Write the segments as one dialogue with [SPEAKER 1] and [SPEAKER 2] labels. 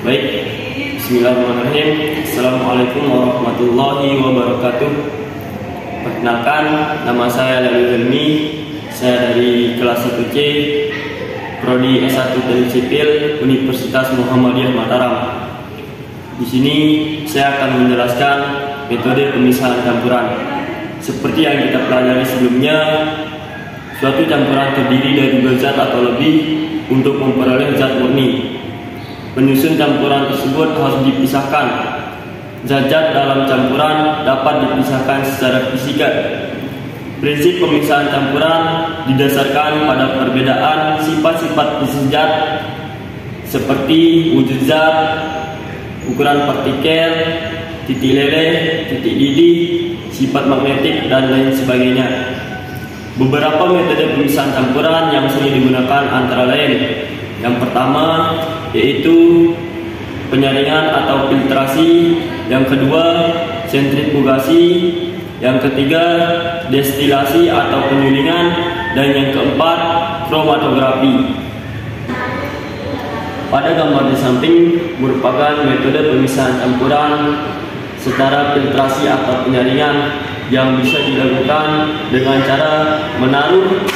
[SPEAKER 1] Baik, bismillahirrahmanirrahim. Assalamualaikum warahmatullahi wabarakatuh. Perkenalkan, nama saya Lalu Helmi. Saya dari kelas 1C, Prodi S1 Teknik Sipil, Universitas Muhammadiyah Mataram. Di sini saya akan menjelaskan metode pemisahan campuran. Seperti yang kita pelajari sebelumnya, suatu campuran terdiri dari 2 zat atau lebih untuk memperoleh zat murni. Penyusun campuran tersebut harus dipisahkan. Zat-zat dalam campuran dapat dipisahkan secara fisika. Prinsip pemisahan campuran didasarkan pada perbedaan sifat-sifat fisik zat seperti wujud zat, ukuran partikel, titik leleh, titik didih, sifat magnetik, dan lain sebagainya. Beberapa metode pemisahan campuran yang sering digunakan antara lain: yang pertama yaitu penyaringan atau filtrasi, yang kedua sentrifugasi, yang ketiga destilasi atau penyulingan, dan yang keempat kromatografi. Pada gambar di samping merupakan metode pemisahan campuran secara filtrasi atau penyaringan yang bisa dilakukan dengan cara menaruh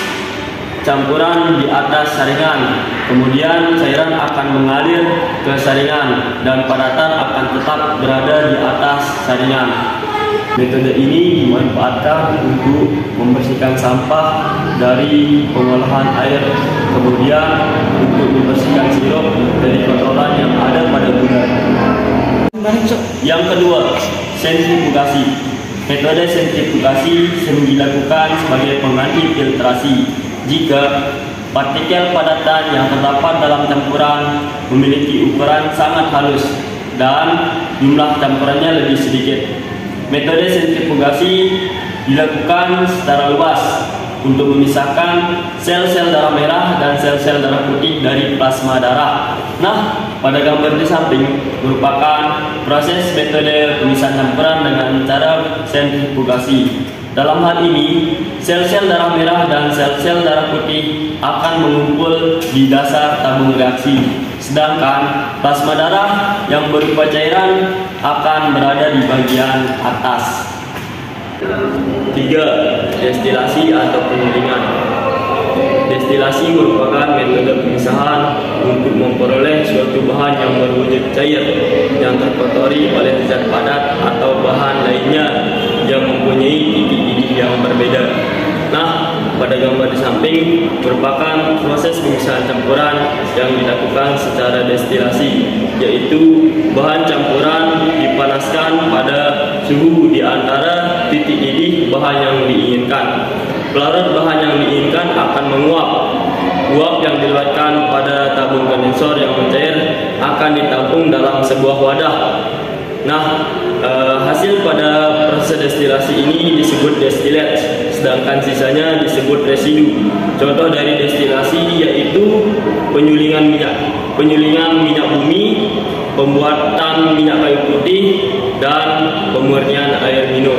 [SPEAKER 1] campuran di atas saringan, kemudian cairan akan mengalir ke saringan dan padatan akan tetap berada di atas saringan. Metode ini dimanfaatkan untuk membersihkan sampah dari pengolahan air, kemudian untuk membersihkan sirup dari kotoran yang ada pada gula. Yang kedua, sentrifugasi. Metode sentrifugasi sering dilakukan sebagai pengganti filtrasi jika partikel padatan yang terdapat dalam campuran memiliki ukuran sangat halus dan jumlah campurannya lebih sedikit. Metode sentrifugasi dilakukan secara luas untuk memisahkan sel-sel darah merah dan sel-sel darah putih dari plasma darah. Nah, pada gambar di samping merupakan proses metode pemisahan campuran dengan cara sentrifugasi. Dalam hal ini, sel-sel darah merah dan sel-sel darah putih akan mengumpul di dasar tabung reaksi, sedangkan plasma darah yang berupa cairan akan berada di bagian atas. 3. Destilasi atau penyulingan. Destilasi merupakan metode pemisahan untuk memperoleh suatu bahan yang berwujud cair yang terkotori oleh zat padat atau bahan lainnya yang mempunyai titik didih yang berbeda. Nah, pada gambar di samping merupakan proses pemisahan campuran yang dilakukan secara destilasi, yaitu bahan campuran dipanaskan pada suhu di antara titik didih bahan yang diinginkan. Pelarut bahan yang diinginkan akan menguap. Uap yang dilewatkan pada tabung kondensor yang mencair akan ditampung dalam sebuah wadah. Nah, hasil pada proses destilasi ini disebut destilat, sedangkan sisanya disebut residu. Contoh dari destilasi yaitu penyulingan minyak bumi, pembuatan minyak kayu putih, dan pemurnian air minum.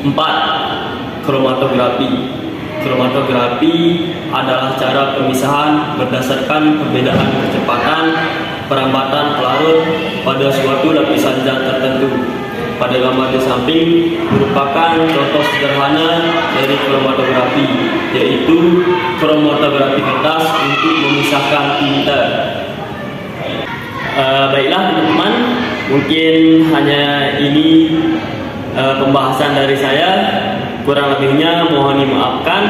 [SPEAKER 1] 4. Kromatografi. Kromatografi adalah cara pemisahan berdasarkan perbedaan kecepatan perambatan pelarut pada suatu lapisan zat tertentu. Pada gambar di samping merupakan contoh sederhana dari kromatografi, yaitu kromatografi kertas untuk memisahkan tinta. Baiklah teman-teman, mungkin hanya ini pembahasan dari saya. Kurang lebihnya mohon dimaafkan.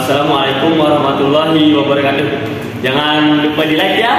[SPEAKER 1] Assalamualaikum warahmatullahi wabarakatuh. Jangan lupa di like ya.